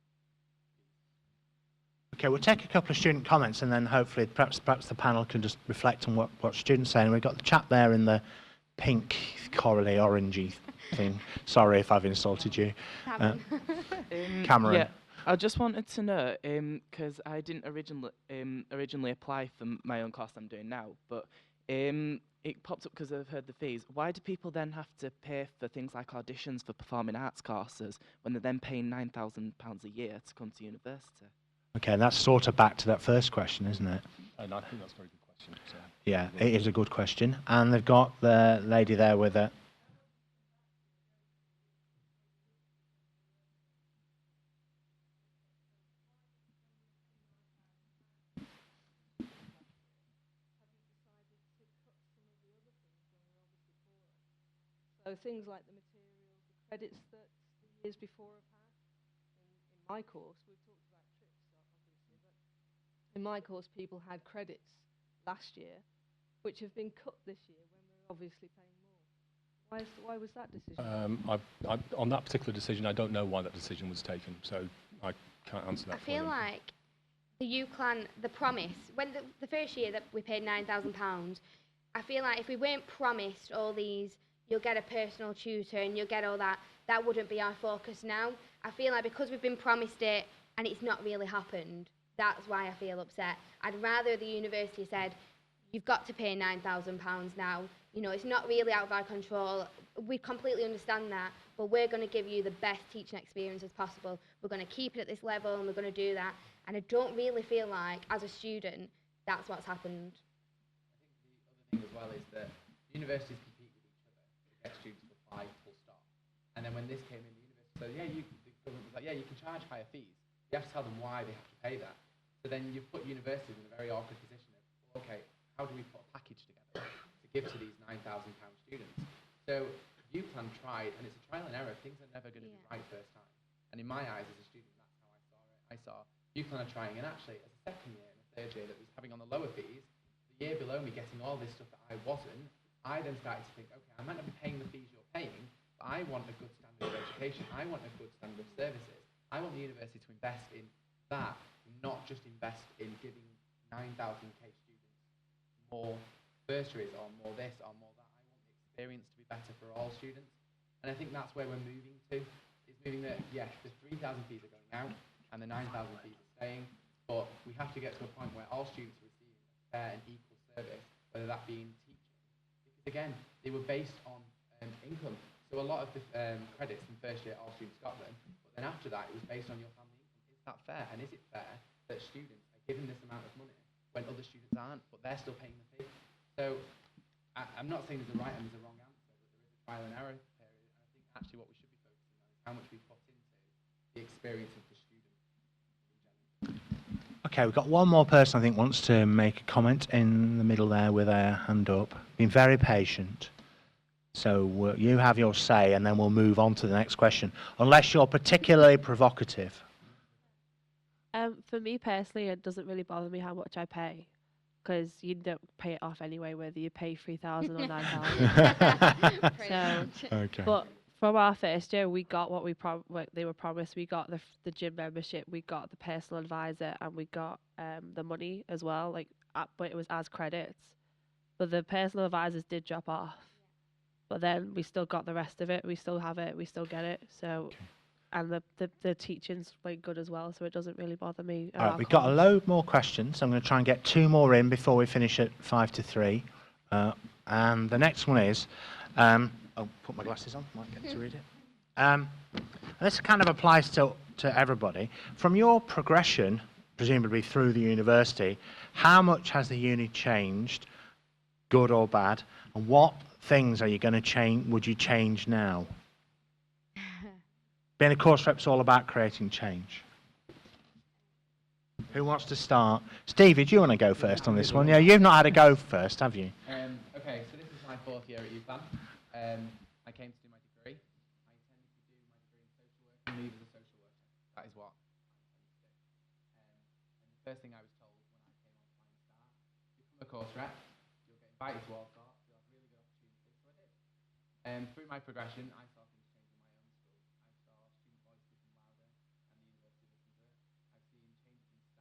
these. Okay, we'll take a couple of student comments, and then hopefully perhaps the panel can just reflect on what students say. And we've got the chap there in the pink, corally, orangey thing. Sorry if I've insulted you. Cameron. Yeah, I just wanted to know, because I didn't originally apply for my own course I'm doing now, but it popped up because I've heard the fees. Why do people then have to pay for things like auditions for performing arts courses when they're then paying £9,000 a year to come to university? Okay, that's sort of back to that first question, isn't it? And I think that's a very good question. So. Yeah, it is a good question. And they've got the lady there with it. So things like the materials, the credits that the years before have had. In my course, we've talked about trips, obviously, but in my course, people had credits last year, which have been cut this year when we're obviously paying more. Why was that decision? On that particular decision, I don't know why that decision was taken, so I can't answer that. I feel like the Uclan, the promise, when the first year that we paid £9,000, I feel like if we weren't promised all these, you'll get a personal tutor and you'll get all that, that wouldn't be our focus now. I feel like because we've been promised it and it's not really happened, that's why I feel upset. I'd rather the university said, you've got to pay £9,000 now. You know, it's not really out of our control. We completely understand that, but we're going to give you the best teaching experience as possible. We're going to keep it at this level and we're going to do that. And I don't really feel like, as a student, that's what's happened. I think the other thing as well is that universities compete with each other to get students to apply full stop. And then when this came in, the university said, yeah, the government was like, yeah, you can charge higher fees. You have to tell them why they have to pay that. So then you've put universities in a very awkward position of, okay, how do we put a package together to give to these £9,000 students? So Uclan tried, and it's a trial and error. Things are never going to be right first time. And in my eyes as a student, that's how I saw it. I saw Uclan are trying, and actually as a second year and a third year that was having on the lower fees, the year below me getting all this stuff that I wasn't, I then started to think, okay, I might not be paying the fees you're paying, but I want a good standard of education. I want a good standard of services. I want the university to invest in that, not just invest in giving 9,000 students more bursaries or more this or more that. I want the experience to be better for all students. And I think that's where we're moving to. It's moving that, yes, the 3,000 fees are going out and the 9,000 fees are staying, but we have to get to a point where all students are receiving a fair and equal service, whether that be in teaching. Because again, they were based on income. So a lot of the credits in first year, all students got them, but then after that, it was based on your family income. Is that fair? And is it fair that students are given this amount of money when other students aren't, but they're still paying the fee? So I'm not saying there's a right and there's a wrong answer, but there is a trial and error period. And I think actually what we should be focusing on is how much we put into the experience of the student in general. Okay, we've got one more person I think wants to make a comment in the middle there with their hand up. Been very patient. So you have your say, and then we'll move on to the next question, unless you're particularly provocative. For me personally, it doesn't really bother me how much I pay, because you don't pay it off anyway, whether you pay 3,000 or 9,000. So, Okay. but from our first year, we got what they were promised. We got the gym membership, we got the personal advisor, and we got the money as well. But it was as credits. But the personal advisors did drop off. But then we still got the rest of it. We still have it. We still get it. So, and the teaching's good as well. So it doesn't really bother me. All right, we've got a load more questions. I'm going to try and get 2 more in before we finish at 2 to 3. And the next one is, I'll put my glasses on. Might get to read it. And this kind of applies to everybody. From your progression, presumably through the university, how much has the uni changed, good or bad, and what things are you going to change? Would you change now? Being a course rep's all about creating change. Who wants to start? Stevie, do you want to go first on this one? Yeah, you've not had a go first, have you? Okay, so this is my 4th year at Uclan. I came to do my degree. I intended to do my degree in social work and leave as a social worker. That is what I intended to do. And the first thing I was told when I came on Flying Start, become a course rep, you'll get invited to all sorts, you'll have really good opportunities. So I did. Through my progression, I saw things change in my own school. I saw student voice become louder and the university listen to it. I've seen changes in staff.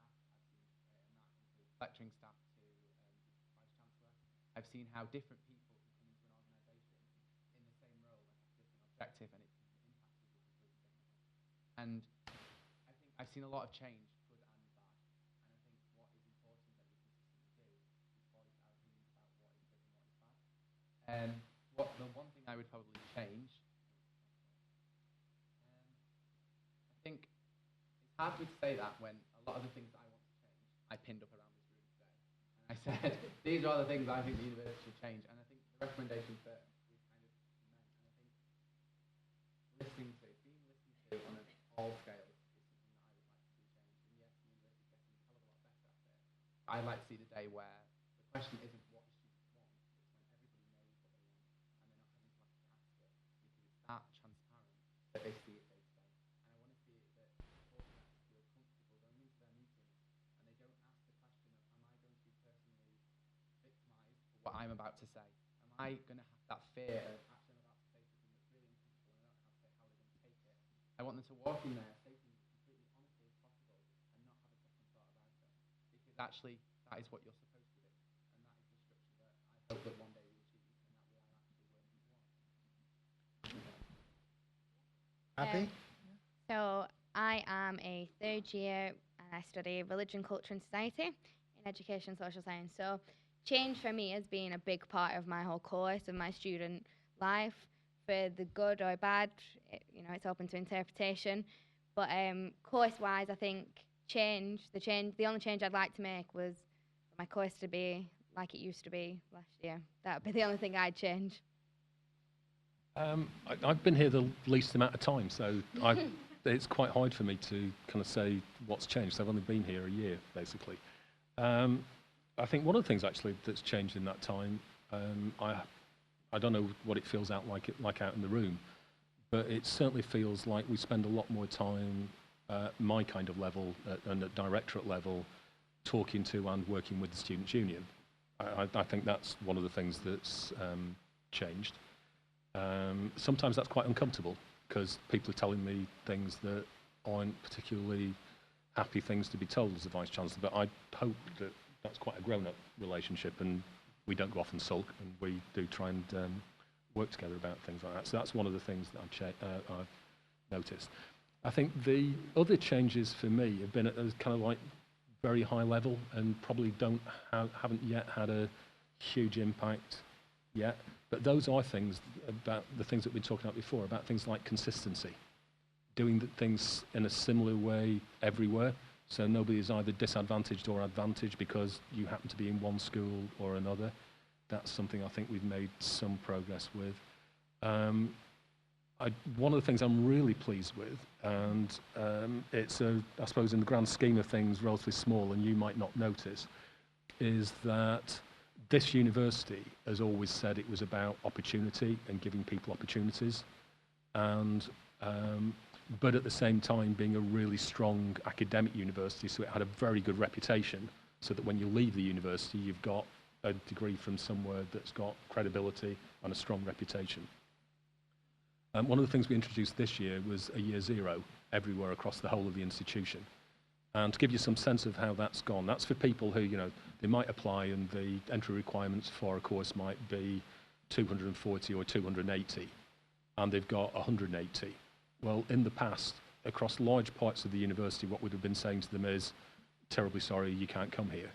And that includes lecturing staff to vice-chancellor. I've seen how different people can come into an organisation in the same role and have a different objective, and it can impact people completely differently. And I think I've seen a lot of change, good and bad. And I think what is important that we consistently do is voice our opinions about what is good and what is bad. The one thing I would probably change, I think it's hard for me to say that when a lot of the things that I want to change, I pinned up around this room today. And I said, these are the things I think the university should change. And I think the recommendations that we've kind of meant, and I think being listened to on all scales is something that I would like to see change. And yes, the university is getting a hell of a lot better at it. But I'd like to see the day where the question isn't what the students want, it's when everybody knows what they want and they're not having to ask it, because it's that transparent that they see it day to day. And I want to see it that course reps feel comfortable going into their meetings and they don't ask the question of, am I going to be personally victimised for what I'm about to say? Am I going to have that fear of, actually I'm about to say something that's really uncomfortable and I don't know how they're going to take it? I want them to walk in there, say things as completely honestly as possible and not have a second thought about it. Because actually, that is what you're supposed to do. And that is the structure that I hope that one day we achieve, and that we are actually working towards. Abby? So I am a 3rd year and I study religion, culture and society in education and social science. So change for me has been a big part of my whole course and my student life. For the good or bad, it's open to interpretation. But course-wise, I think the only change I'd like to make was for my course to be like it used to be last year. That would be the only thing I'd change. I've been here the least amount of time, so it's quite hard for me to kind of say what's changed. I've only been here a year, basically. I think one of the things actually that's changed in that time, I don't know what it feels out like out in the room, but it certainly feels like we spend a lot more time at my kind of level and at directorate level talking to and working with the Students' Union. I think that's one of the things that's changed. Sometimes that's quite uncomfortable because people are telling me things that aren't particularly happy things to be told as the Vice-Chancellor, but I hope that that's quite a grown-up relationship and we don't go off and sulk, and we do try and work together about things like that. So that's one of the things that I've noticed. I think the other changes for me have been at a kind of like very high level and probably haven't yet had a huge impact yet. But those are things about the things that we've been talking about before, about things like consistency, doing things in a similar way everywhere. So nobody is either disadvantaged or advantaged because you happen to be in one school or another. That's something I think we've made some progress with. One of the things I'm really pleased with, and it's, I suppose in the grand scheme of things, relatively small and you might not notice, is that this university has always said it was about opportunity and giving people opportunities. And but at the same time being a really strong academic university, so it had a very good reputation, so that when you leave the university, you've got a degree from somewhere that's got credibility and a strong reputation. One of the things we introduced this year was a year zero everywhere across the whole of the institution. And to give you some sense of how that's gone, that's for people who, you know, they might apply and the entry requirements for a course might be 240 or 280, and they've got 180. Well, in the past, across large parts of the university, what we'd have been saying to them is, terribly sorry, you can't come here.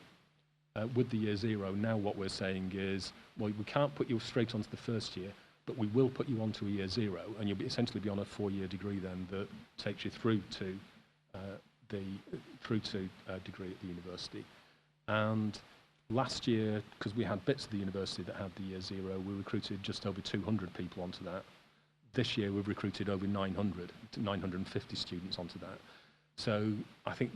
With the year zero, now what we're saying is, well, we can't put you straight onto the first year, but we will put you onto a year zero, and you'll essentially be on a 4-year degree then that takes you through to a degree at the university. And last year, because we had bits of the university that had the year zero, we recruited just over 200 people onto that. This year we've recruited over 950 students onto that. So I think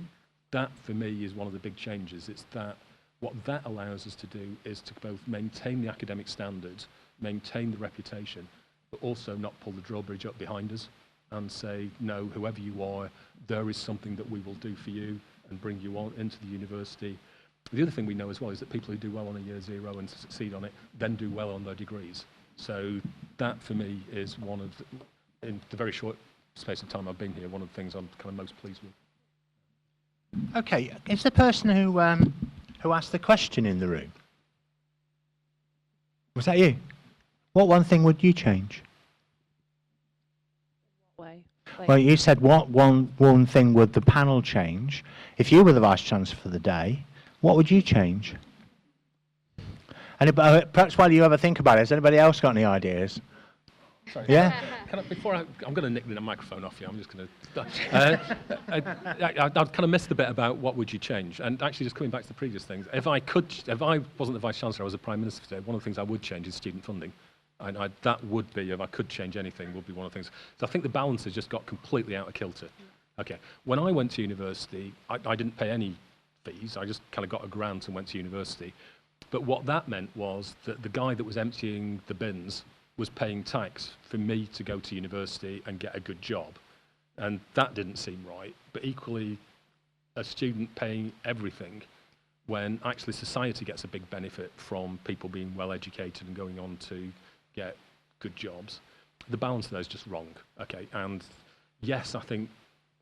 that for me is one of the big changes. It's that what that allows us to do is to both maintain the academic standards, maintain the reputation, but also not pull the drawbridge up behind us and say, no, whoever you are, there is something that we will do for you and bring you on into the university. The other thing we know as well is that people who do well on a year zero and succeed on it then do well on their degrees. So that for me is one of, in the very short space of time I've been here, one of the things I'm kind of most pleased with. Okay, is the person who asked the question in the room? Was that you? What one thing would you change? What way? Well, you said what one thing would the panel change? If you were the Vice-Chancellor for the day, what would you change? Anybody, perhaps while you ever think about it, has anybody else got any ideas? Sorry. Yeah? I'm going to nick the microphone off you. I'm just going to... I kind of missed the bit about what would you change. And actually, just coming back to the previous things, if I wasn't the Vice-Chancellor, I was the Prime Minister today, one of the things I would change is student funding. That would be, if I could change anything, would be one of the things. So I think the balance has just got completely out of kilter. Okay, when I went to university, I didn't pay any fees. I just kind of got a grant and went to university. But what that meant was that the guy that was emptying the bins was paying tax for me to go to university and get a good job. And that didn't seem right. But equally, a student paying everything when actually society gets a big benefit from people being well educated and going on to get good jobs. The balance of that is just wrong. Okay, and yes, I think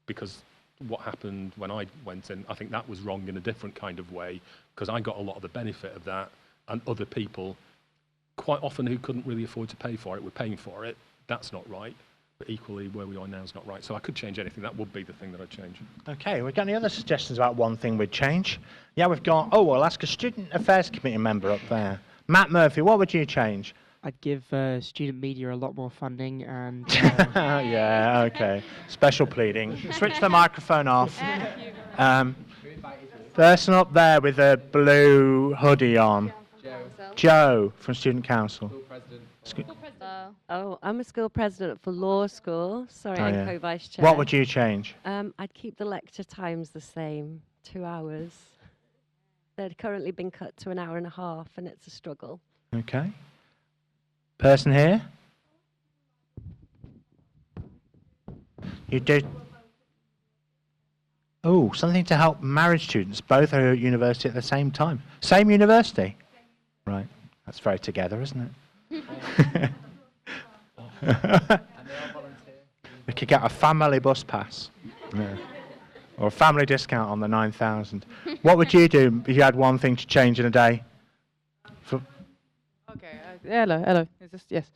because what happened when I went in, I think that was wrong in a different kind of way, because I got a lot of the benefit of that, and other people, quite often who couldn't really afford to pay for it, were paying for it. That's not right. But equally, where we are now is not right. So I could change anything. That would be the thing that I'd change. Okay, we've got any other suggestions about one thing we'd change? Yeah, we've got, oh, we'll ask a Student Affairs Committee member up there. Matt Murphy, what would you change? I'd give student media a lot more funding and... yeah, okay. Special pleading. Switch the microphone off. Person up there with a blue hoodie on. Joe. Joe from Student Council. School president. go. Oh, I'm a school president for law school. Sorry, Oh, and yeah. co-vice chair. What would you change? I'd keep the lecture times the same, 2 hours. They've currently been cut to 1.5 hours, and it's a struggle. Okay. Person here? You do. Oh, something to help married students. Both are at university at the same time. Same university? Right. That's very together, isn't it? We could get a family bus pass. Yeah. Or a family discount on the 9,000. What would you do if you had one thing to change in a day? Okay. Hello. Is this yes?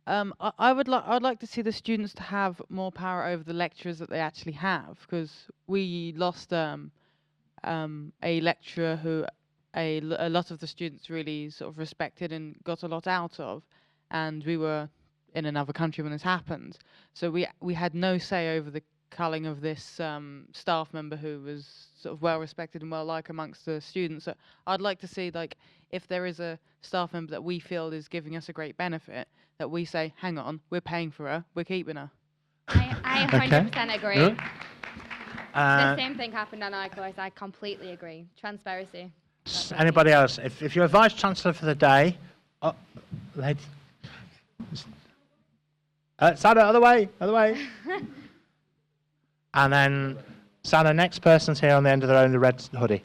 I'd like to see the students to have more power over the lecturers that they actually have, because we lost a lecturer who a lot of the students really sort of respected and got a lot out of, and we were in another country when this happened, so we had no say over the culling of this staff member who was sort of well respected and well liked amongst the students. So I'd like to see, like, if there is a staff member that we feel is giving us a great benefit, that we say, hang on, we're paying for her, we're keeping her. I 100% agree. Good. The same thing happened on our course. I completely agree. Transparency. Anybody else? If you're Vice Chancellor for the day, lady. Sana, other way. And then, Sana, next person's here on the end of the row in the red hoodie.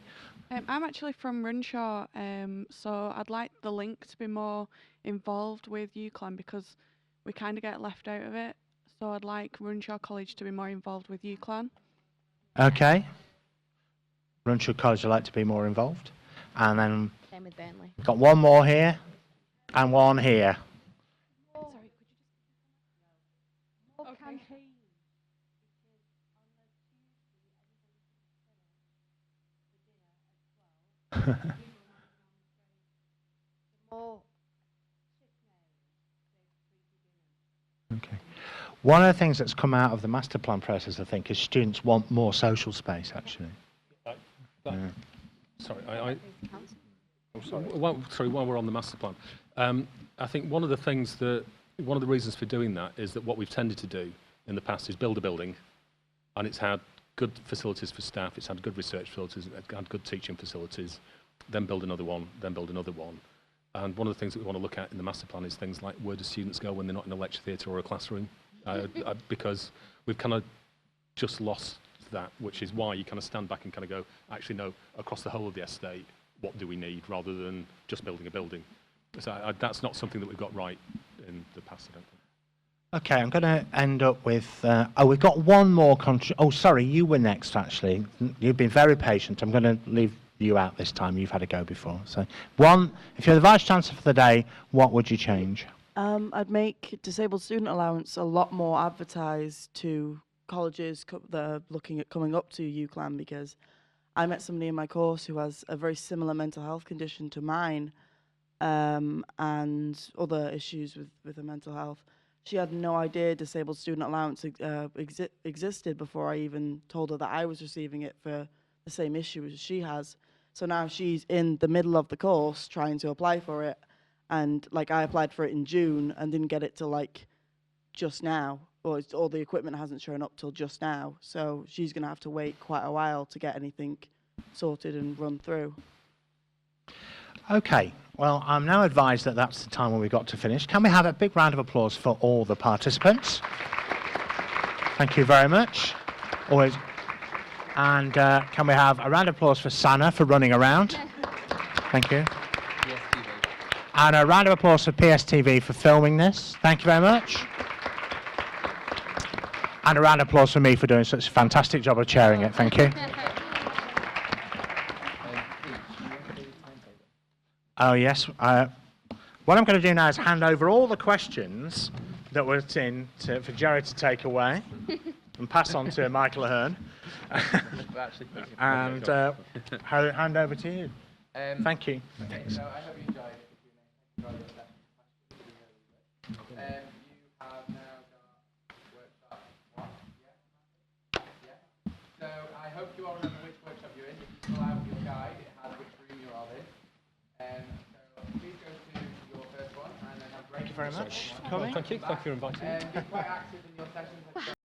I'm actually from Runshaw, so I'd like the link to be more involved with Uclan, because we kind of get left out of it. So I'd like Runshaw College to be more involved with Uclan. Okay. Runshaw College would like to be more involved. And then, Same with Burnley. got one more here and one here. Okay. One of the things that's come out of the master plan process, I think, is students want more social space, actually. Sorry, while we're on the master plan, I think one of the reasons for doing that is that what we've tended to do in the past is build a building, and it's had good facilities for staff, it's had good research facilities, it's had good teaching facilities, then build another one, then build another one. And one of the things that we want to look at in the master plan is things like, where do students go when they're not in a lecture theatre or a classroom? Because we've kind of just lost that, which is why you kind of stand back and kind of go, actually, no, across the whole of the estate, what do we need, rather than just building a building. So that's not something that we've got right in the past, I don't think. Okay, I'm going to end up with... we've got one more... Oh, sorry, you were next, actually. You've been very patient. I'm going to leave you out this time. You've had a go before. So, if you're the Vice-Chancellor for the day, what would you change? I'd make disabled student allowance a lot more advertised to colleges that are looking at coming up to Uclan, because I met somebody in my course who has a very similar mental health condition to mine, and other issues with her mental health. She had no idea disabled student allowance existed before I even told her that I was receiving it for the same issue as she has. So now she's in the middle of the course trying to apply for it, and like I applied for it in June and didn't get it till like just now, or all the equipment hasn't shown up till just now. So she's going to have to wait quite a while to get anything sorted and run through. Okay, well, I'm now advised that that's the time when we've got to finish. Can we have a big round of applause for all the participants? Thank you very much. Always. And can we have a round of applause for Sana for running around? Thank you. PSTV. And a round of applause for PSTV for filming this. Thank you very much. And a round of applause for me for doing such a fantastic job of chairing it. Thank you. Oh, yes. What I'm going to do now is hand over all the questions that were in for Jerry to take away and pass on to Michael Ahern. And hand over to you. Thank you. Okay, so I hope you enjoyed it. You have now got workshop 1. Yeah. So I hope you all remember which workshop you're in. If you pull out your guide, it has which room you're all in. So please go to your first one and then have breaks very much for Well, coming. thank you for inviting me. Be quite active in your sessions.